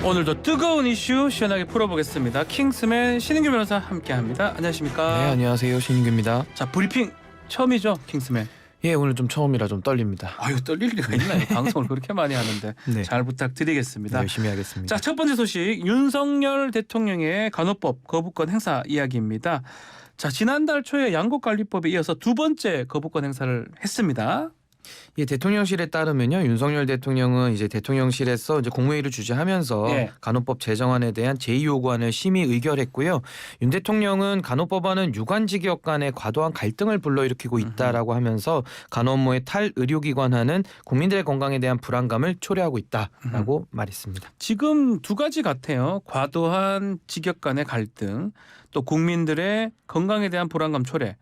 오늘도 뜨거운 이슈 시원하게 풀어보겠습니다. 킹스맨 신인규 변호사 함께합니다. 안녕하십니까? 네, 안녕하세요. 신인규입니다. 자, 브리핑 처음이죠, 킹스맨? 예, 오늘 좀 처음이라 좀 떨립니다. 아유, 떨릴 리가 있나요? 방송을 그렇게 많이 하는데. 네. 잘 부탁드리겠습니다. 네, 열심히 하겠습니다. 자, 첫 번째 소식, 윤석열 대통령의 간호법 거부권 행사 이야기입니다. 자, 지난달 초에 양곡관리법에 이어서 두 번째 거부권 행사를 했습니다. 예, 대통령실에 따르면요, 윤석열 대통령은 이제 대통령실에서 이제 국무회의를 주재하면서 예. 간호법 제정안에 대한 제의 요구안을 심의 의결했고요. 윤 대통령은 간호법안은 유관직역 간의 과도한 갈등을 불러일으키고 있다라고 하면서 간호 업무의 탈의료기관화는 국민들의 건강에 대한 불안감을 초래하고 있다라고 말했습니다. 지금 두 가지 같아요. 과도한 직역 간의 갈등, 또 국민들의 건강에 대한 불안감 초래.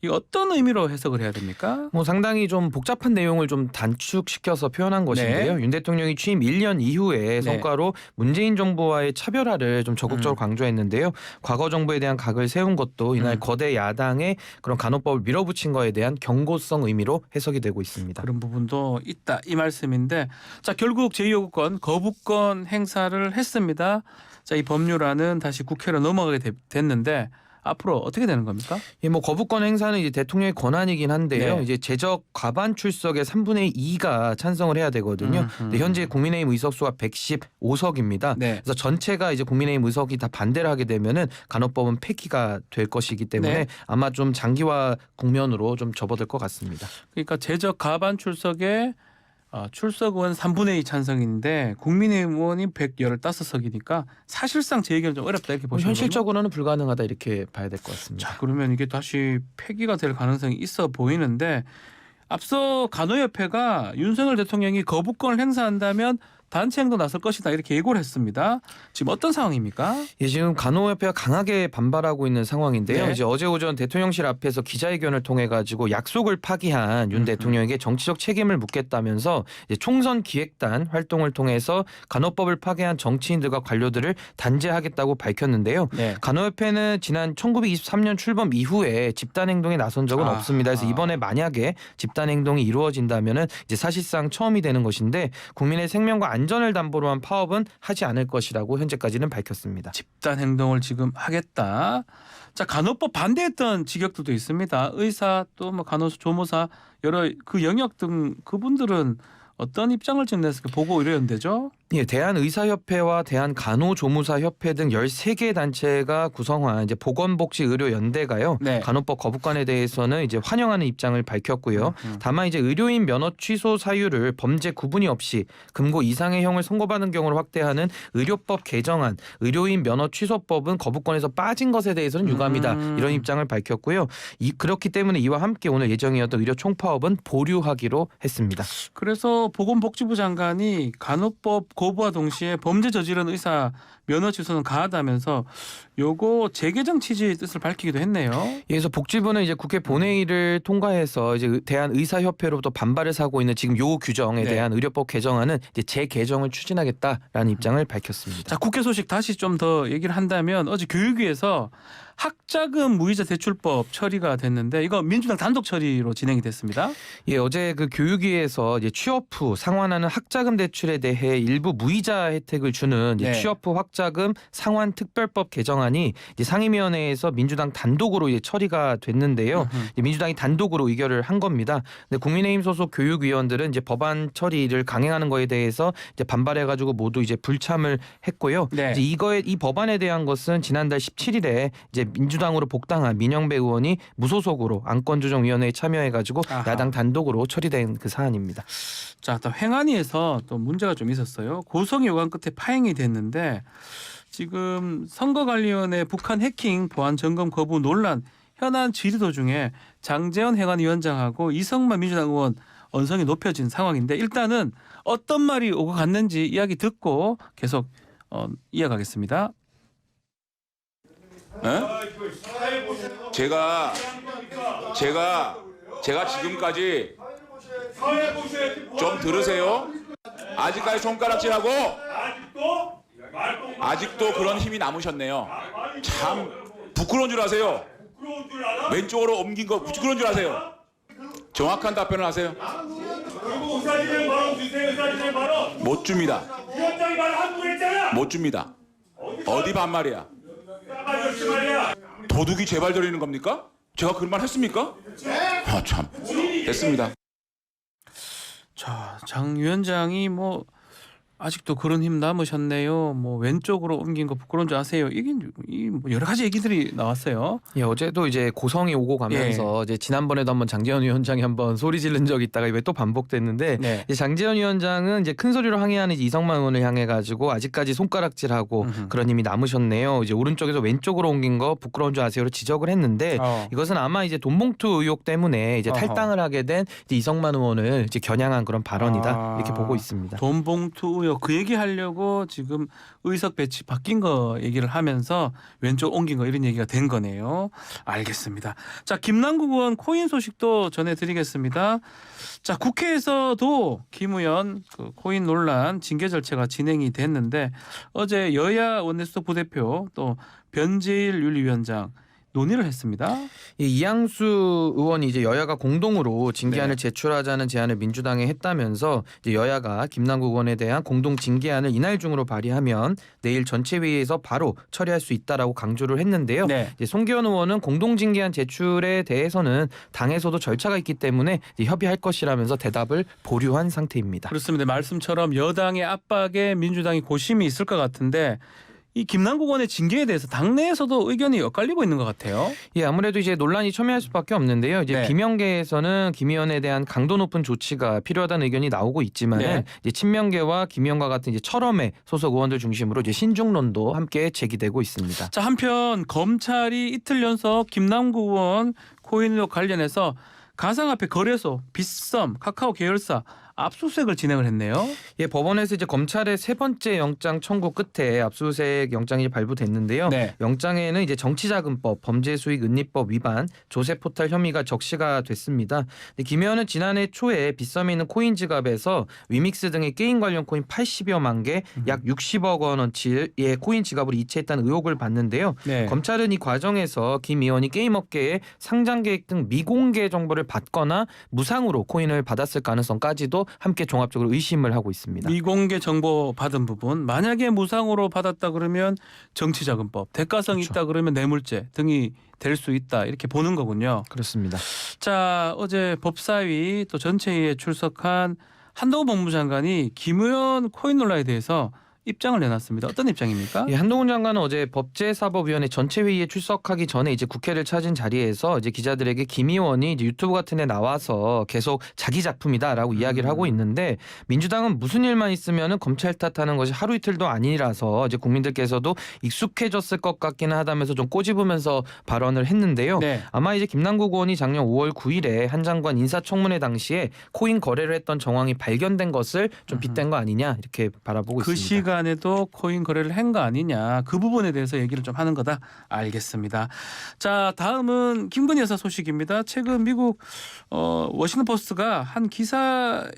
이 어떤 의미로 해석을 해야 됩니까? 뭐 상당히 좀 복잡한 내용을 좀 단축시켜서 표현한 것인데요. 윤 대통령이 취임 1년 이후에 성과로 문재인 정부와의 차별화를 좀 적극적으로 강조했는데요. 과거 정부에 대한 각을 세운 것도 이날 거대 야당의 그런 간호법을 밀어붙인 거에 대한 경고성 의미로 해석이 되고 있습니다. 그런 부분도 있다 이 말씀인데, 자, 결국 제2요구권 거부권 행사를 했습니다. 자, 이 법률안은 다시 국회로 넘어가게 됐는데 앞으로 어떻게 되는 겁니까? 예, 뭐 거부권 행사는 이제 대통령의 권한이긴 한데요. 네. 이제 제적 과반 출석의 3분의 2가 찬성을 해야 되거든요. 근데 현재 국민의힘 의석수가 115석입니다. 네. 그래서 전체가 이제 국민의힘 의석이 다 반대를 하게 되면은 간호법은 폐기가 될 것이기 때문에 네. 아마 좀 장기화 국면으로 좀 접어들 것 같습니다. 그러니까 제적 과반 출석에 출석 의원 3분의 2 찬성인데 국민의힘 의원이 115석이니까 사실상 재의결 좀 어렵다 이렇게 보시는 거죠? 현실적으로는 불가능하다 이렇게 봐야 될 것 같습니다. 자, 그러면 이게 다시 폐기가 될 가능성이 있어 보이는데, 앞서 간호협회가 윤석열 대통령이 거부권을 행사한다면 단체 행동 나설 것이다 이렇게 예고를 했습니다. 지금 어떤 상황입니까? 예, 지금 간호협회가 강하게 반발하고 있는 상황인데요. 네. 이제 어제 오전 대통령실 앞에서 기자회견을 통해 가지고 약속을 파기한 윤 대통령에게 정치적 책임을 묻겠다면서 이제 총선 기획단 활동을 통해서 간호법을 파괴한 정치인들과 관료들을 단죄하겠다고 밝혔는데요. 네. 간호협회는 지난 1923년 출범 이후에 집단 행동에 나선 적은 없습니다. 그래서 이번에 만약에 집단 행동이 이루어진다면은 이제 사실상 처음이 되는 것인데, 국민의 생명과 안전을 담보로 한 파업은 하지 않을 것이라고 현재까지는 밝혔습니다. 집단 행동을 지금 하겠다. 자, 간호법 반대했던 직역들도 있습니다. 의사 또 뭐 간호사, 조무사 여러 그 영역 등 그분들은 어떤 입장을 지금 냈을까 보고 이래연대죠. 예, 대한의사협회와 대한간호조무사협회 등 13개 단체가 구성한 이제 보건복지의료연대가요. 네. 간호법 거부권에 대해서는 이제 환영하는 입장을 밝혔고요. 다만 이제 의료인 면허 취소 사유를 범죄 구분이 없이 금고 이상의 형을 선고받은 경우를 확대하는 의료법 개정안, 의료인 면허 취소법은 거부권에서 빠진 것에 대해서는 유감이다 이런 입장을 밝혔고요. 그렇기 때문에 이와 함께 오늘 예정이었던 의료 총파업은 보류하기로 했습니다. 그래서 보건복지부 장관이 간호법 거부와 동시에 범죄 저지른 의사 면허 취소는 가하다면서 요거 재개정 취지의 뜻을 밝히기도 했네요. 그래서 복지부는 이제 국회 본회의를 통과해서 이제 대한의사협회로부터 반발을 사고 있는 지금 요 규정에 대한 의료법 개정안은 이제 재개정을 추진하겠다라는 입장을 밝혔습니다. 자, 국회 소식 다시 좀 더 얘기를 한다면, 어제 교육위에서 학자금 무이자 대출법 처리가 됐는데 이거 민주당 단독 처리로 진행이 됐습니다. 예, 어제 그 교육위에서 이제 취업 후 상환하는 학자금 대출에 대해 일부 무이자 혜택을 주는 이제 취업 후 학자금 상환 특별법 개정안이 이제 상임위원회에서 민주당 단독으로 이제 처리가 됐는데요. 이제 민주당이 단독으로 의결을 한 겁니다. 근데 국민의힘 소속 교육위원들은 이제 법안 처리를 강행하는 거에 대해서 이제 반발해가지고 모두 이제 불참을 했고요. 네. 이제 이 법안에 대한 것은 지난달 17일에 이제 민주당으로 복당한 민영배 의원이 무소속으로 안건조정위원회에 참여해가지고 야당 단독으로 처리된 그 사안입니다. 자, 또 행안위에서 또 문제가 좀 있었어요. 고성 요관 끝에 파행이 됐는데, 지금 선거관리위원회 북한 해킹 보안 점검 거부 논란 현안 질의 도중에 장제원 행안위원장하고 이성만 민주당 의원 언성이 높여진 상황인데, 일단은 어떤 말이 오고 갔는지 이야기 듣고 계속 이어가겠습니다. 제가 지금까지 좀 들으세요. 아직까지 손가락질하고 아직도 그런 힘이 남으셨네요. 참 부끄러운 줄 아세요. 왼쪽으로 옮긴 거 부끄러운 줄 아세요. 정확한 답변을 하세요. 그리고 의사진행 발언 주세요. 의사진행 발언. 못 줍니다. 위원장이 말 한국에 못 줍니다. 어디 반말이야? 아저씨 말이야. 도둑이 재발 들이는 겁니까? 제가 그런 말 했습니까? 아 참. 됐습니다. 자, 장 위원장이 뭐 아직도 그런 힘 남으셨네요. 뭐 왼쪽으로 옮긴 거 부끄러운 줄 아세요? 이게 뭐 여러 가지 얘기들이 나왔어요. 예, 어제도 이제 고성이 오고 가면서 이제 지난번에도 한번 장제원 위원장이 한번 소리 지른 적이 있다가 이게 또 반복됐는데 네. 이제 장제원 위원장은 이제 큰 소리로 항의하는 이제 이성만 의원을 향해 가지고 아직까지 손가락질하고 그런 힘이 남으셨네요. 이제 오른쪽에서 왼쪽으로 옮긴 거 부끄러운 줄 아세요로 지적을 했는데 이것은 아마 이제 돈봉투 의혹 때문에 이제 탈당을 하게 된 이제 이성만 의원을 이제 겨냥한 그런 발언이다 이렇게 보고 있습니다. 돈봉투 의혹 그 얘기하려고 지금 의석 배치 바뀐 거 얘기를 하면서 왼쪽 옮긴 거 이런 얘기가 된 거네요. 알겠습니다. 자, 김남국 의원 코인 소식도 전해드리겠습니다. 자, 국회에서도 김 의원 그 코인 논란 징계 절차가 진행이 됐는데 어제 여야 원내수석 부대표 또 변재일 윤리위원장 논의를 했습니다. 이양수 의원이 이제 여야가 공동으로 징계안을 제출하자는 제안을 민주당에 했다면서 이제 여야가 김남국 의원에 대한 공동 징계안을 이날 중으로 발의하면 내일 전체 회의에서 바로 처리할 수 있다라고 강조를 했는데요. 이제 송기현 의원은 공동 징계안 제출에 대해서는 당에서도 절차가 있기 때문에 이제 협의할 것이라면서 대답을 보류한 상태입니다. 그렇습니다. 말씀처럼 여당의 압박에 민주당이 고심이 있을 것 같은데 이 김남국 의원의 징계에 대해서 당내에서도 의견이 엇갈리고 있는 것 같아요. 예, 아무래도 이제 논란이 첨예할 수밖에 없는데요. 이제 비명계에서는 김 의원에 대한 강도 높은 조치가 필요하다는 의견이 나오고 있지만은 이제 친명계와 김 의원과 같은 이제 철험의 소속 의원들 중심으로 이제 신중론도 함께 제기되고 있습니다. 자, 한편 검찰이 이틀 연속 김남국 의원 코인 의혹 관련해서 가상화폐 거래소, 빗썸, 카카오 계열사 압수수색을 진행을 했네요. 예, 법원에서 이제 검찰의 세 번째 영장 청구 끝에 압수수색 영장이 발부됐는데요. 영장에는 이제 정치자금법, 범죄수익은닉법 위반, 조세포탈 혐의가 적시가 됐습니다. 김 의원은 지난해 초에 빗썸에 있는 코인 지갑에서 위믹스 등의 게임 관련 코인 80여만 개, 약 60억 원어치의 코인 지갑으로 이체했다는 의혹을 받는데요. 검찰은 이 과정에서 김 의원이 게임업계의 상장 계획 등 미공개 정보를 받거나 무상으로 코인을 받았을 가능성까지도 함께 종합적으로 의심을 하고 있습니다. 미공개 정보 받은 부분, 만약에 무상으로 받았다 그러면 정치자금법, 대가성이 있다 그러면 뇌물죄 등이 될 수 있다 이렇게 보는 거군요. 그렇습니다. 자, 어제 법사위 또 전체회의에 출석한 한동훈 법무장관이 김 의원 코인 논란에 대해서 입장을 내놨습니다. 어떤 입장입니까? 예, 한동훈 장관은 어제 법제사법위원회 전체 회의에 출석하기 전에 이제 국회를 찾은 자리에서 이제 기자들에게 김 의원이 이제 유튜브 같은 데 나와서 계속 자기 작품이다라고 이야기를 하고 있는데 민주당은 무슨 일만 있으면은 검찰 탓하는 것이 하루 이틀도 아니라서 이제 국민들께서도 익숙해졌을 것 같기는 하다면서 좀 꼬집으면서 발언을 했는데요. 아마 이제 김남국 의원이 작년 5월 9일에 한 장관 인사청문회 당시에 코인 거래를 했던 정황이 발견된 것을 좀 빗댄 거 아니냐 이렇게 바라보고 있습니다. 시간에도 코인 거래를 한 거 아니냐 그 부분에 대해서 얘기를 좀 하는 거다. 알겠습니다. 자, 다음은 김건희 여사 소식입니다. 최근 미국 워싱턴 포스트가 한 기사에서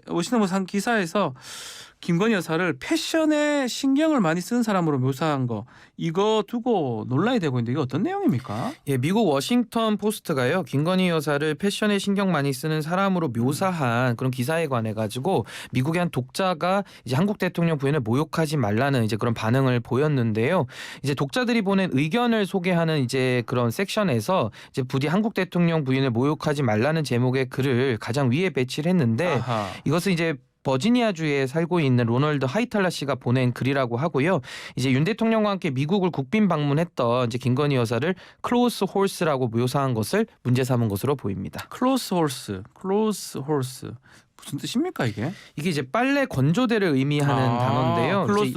김건희 여사를 패션에 신경을 많이 쓰는 사람으로 묘사한 거 이거 두고 논란이 되고 있는데 이게 어떤 내용입니까? 예, 미국 워싱턴 포스트가요. 김건희 여사를 패션에 신경 많이 쓰는 사람으로 묘사한 그런 기사에 관해 가지고 미국의 한 독자가 이제 한국 대통령 부인을 모욕하지 말라는 이제 그런 반응을 보였는데요. 이제 독자들이 보낸 의견을 소개하는 이제 그런 섹션에서 이제 부디 한국 대통령 부인을 모욕하지 말라는 제목의 글을 가장 위에 배치를 했는데 이것은 이제 버지니아주에 살고 있는 로널드 하이탈라 씨가 보낸 글이라고 하고요. 이제 윤 대통령과 함께 미국을 국빈 방문했던 이제 김건희 여사를 클로스 홀스라고 묘사한 것을 문제 삼은 것으로 보입니다. 클로스 홀스. 무슨 뜻입니까 이게? 이게 이제 빨래 건조대를 의미하는 단어인데요. 클로스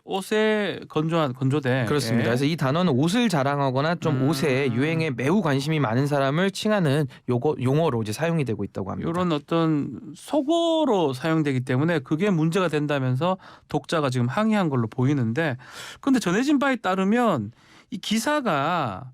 옷에 건조한 건조대. 그렇습니다. 그래서 이 단어는 옷을 자랑하거나 좀 옷에 유행에 매우 관심이 많은 사람을 칭하는 용어로 이제 사용이 되고 있다고 합니다. 이런 어떤 속어로 사용되기 때문에 그게 문제가 된다면서 독자가 지금 항의한 걸로 보이는데, 그런데 전해진 바에 따르면 이 기사가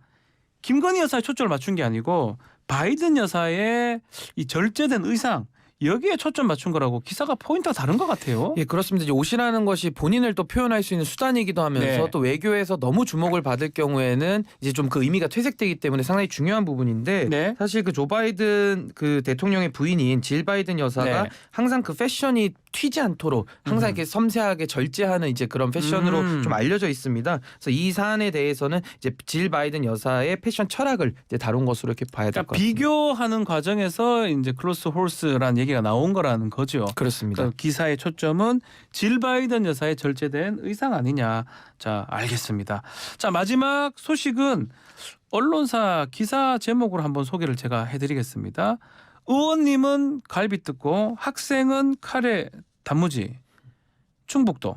김건희 여사에 초점을 맞춘 게 아니고 바이든 여사의 이 절제된 의상 여기에 초점 맞춘 거라고 기사가 포인트가 다른 것 같아요. 예, 그렇습니다. 이제 옷이라는 것이 본인을 또 표현할 수 있는 수단이기도 하면서 네. 또 외교에서 너무 주목을 받을 경우에는 이제 좀 그 의미가 퇴색되기 때문에 상당히 중요한 부분인데 네. 사실 그 조 바이든 그 대통령의 부인인 질 바이든 여사가 네. 항상 그 패션이 튀지 않도록 항상 이렇게 섬세하게 절제하는 이제 그런 패션으로 좀 알려져 있습니다. 그래서 이 사안에 대해서는 이제 질 바이든 여사의 패션 철학을 이제 다룬 것으로 이렇게 봐야 될 것 그러니까 같습니다. 비교하는 과정에서 이제 클로스 홀스라는 얘기가 나온 거라는 거죠. 그렇습니다. 그러니까 기사의 초점은 질 바이든 여사의 절제된 의상 아니냐. 자, 알겠습니다. 자, 마지막 소식은 언론사 기사 제목으로 한번 소개를 제가 해드리겠습니다. 의원님은 갈비 뜯고 학생은 카레 단무지. 충북도.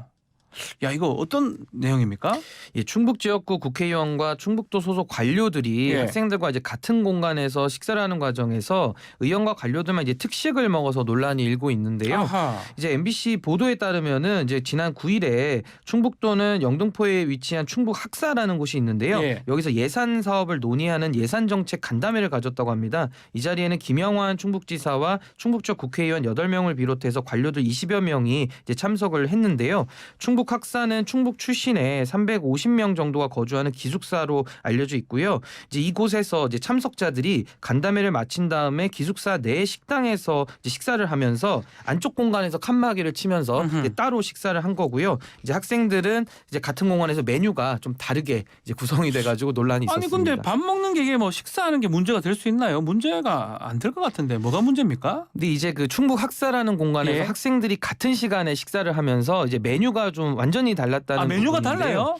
야, 이거 어떤 내용입니까? 예, 충북 지역구 국회의원과 충북도 소속 관료들이 예. 학생들과 이제 같은 공간에서 식사를 하는 과정에서 의원과 관료들만 이제 특식을 먹어서 논란이 일고 있는데요. 아하. 이제 MBC 보도에 따르면은 이제 지난 9일에 충북도는 영등포에 위치한 충북 학사라는 곳이 있는데요. 예. 여기서 예산 사업을 논의하는 예산 정책 간담회를 가졌다고 합니다. 이 자리에는 김영환 충북지사와 충북 쪽 국회의원 8명을 비롯해서 관료들 20여 명이 이제 참석을 했는데요. 충북 학사는 충북 출신의 350명 정도가 거주하는 기숙사로 알려져 있고요. 이제 이곳에서 이제 참석자들이 간담회를 마친 다음에 기숙사 내 식당에서 이제 식사를 하면서 안쪽 공간에서 칸막이를 치면서 이제 따로 식사를 한 거고요. 이제 학생들은 이제 같은 공간에서 메뉴가 좀 다르게 이제 구성이 돼가지고 논란이 아니 있었습니다. 근데 밥 먹는 게 이게 뭐 식사하는 게 문제가 될 수 있나요? 문제가 안 될 것 같은데 뭐가 문제입니까? 근데 이제 그 충북 학사라는 공간에서 예. 학생들이 같은 시간에 식사를 하면서 이제 메뉴가 좀 완전히 달랐다는 아, 메뉴가 부분인데요. 달라요?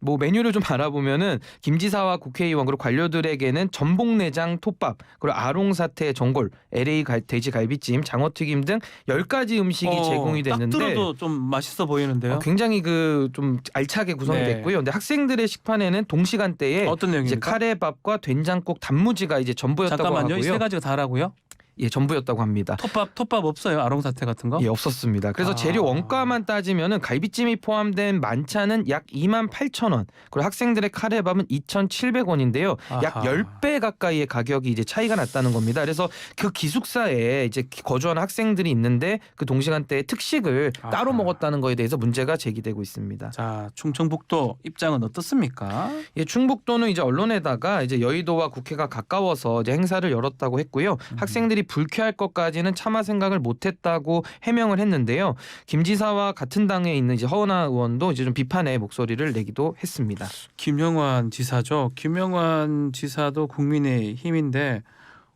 뭐 메뉴를 좀 알아보면은 김 지사와 국회의원 그리고 관료들에게는 전복내장 톱밥 그리고 아롱사태 전골, LA 돼지 갈비찜, 장어튀김 등 10가지 음식이 제공이 딱 됐는데 들어도 좀 맛있어 보이는데요. 굉장히 그 좀 알차게 구성이 네. 됐고요. 근데 학생들의 식판에는 동시간대에 어떤 이제 내용입니까? 카레밥과 된장국 단무지가 이제 전부였다고 잠깐만요. 이 세 하고요. 가지가 다라고요? 예, 전부였다고 합니다. 톱밥 없어요? 아롱사태 같은 거? 예, 없었습니다. 그래서 아. 재료 원가만 따지면은 갈비찜이 포함된 만찬은 약 28,000원. 그리고 학생들의 카레밥은 2,700원인데요. 약 아하. 10배 가까이의 가격이 이제 차이가 났다는 겁니다. 그래서 그 기숙사에 이제 거주하는 학생들이 있는데 그 동시간대에 특식을 아하. 따로 먹었다는 거에 대해서 문제가 제기되고 있습니다. 자, 충청북도 입장은 어떻습니까? 예, 충북도는 이제 언론에다가 이제 여의도와 국회가 가까워서 이제 행사를 열었다고 했고요. 학생들이 불쾌할 것까지는 차마 생각을 못했다고 해명을 했는데요. 김 지사와 같은 당에 있는 이제 허은하 의원도 이제 좀 비판의 목소리를 내기도 했습니다. 김영환 지사죠. 김영환 지사도 국민의힘인데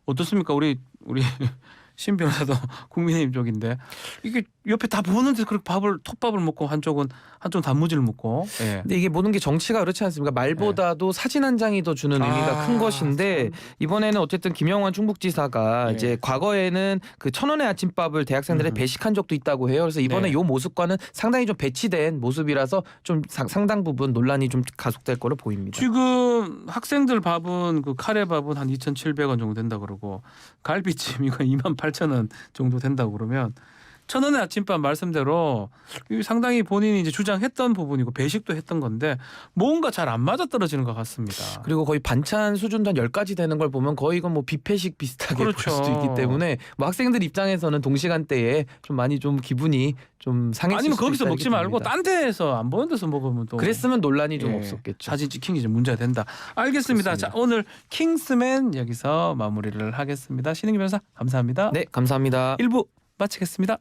어떻습니까? 우리 신 변호사도 국민의힘 쪽인데 이게 옆에 다 보는데 그렇게 톱밥을 먹고 한쪽은 단무지를 먹고. 예. 근데 이게 모든 게 정치가 그렇지 않습니까? 말보다도 사진 한 장이 더 주는 의미가 큰 것인데 이번에는 어쨌든 김영환 충북지사가 예. 이제 과거에는 그 1,000원의 아침밥을 대학생들에 배식한 적도 있다고 해요. 그래서 이번에 네. 요 모습과는 상당히 좀 배치된 모습이라서 좀 상당 부분 논란이 좀 가속될 거로 보입니다. 지금 학생들 밥은 그 카레밥은 한 2,700원 정도 된다 그러고 갈비찜 이거 28,000원 정도 된다고 그러면 1,000원의 아침밥 말씀대로 이게 상당히 본인이 이제 주장했던 부분이고 배식도 했던 건데 뭔가 잘 안 맞아 떨어지는 것 같습니다. 그리고 거의 반찬 수준도 한 10가지 되는 걸 보면 거의 이건 뭐 뷔페식 비슷하게 그렇죠. 볼 수도 있기 때문에 뭐 학생들 입장에서는 동시간대에 좀 많이 좀 기분이 좀 상했을 아니면 수도 거기서 있다 먹지 이렇게 말고 봅니다. 딴 데에서 안 보는 데서 먹으면 또 그랬으면 논란이 좀 예, 없었겠죠. 사진 찍힌 게 좀 문제가 된다. 알겠습니다. 그렇습니다. 자, 오늘 킹스맨 여기서 마무리를 하겠습니다. 신은기 변호사 감사합니다. 네, 감사합니다. 1부 마치겠습니다.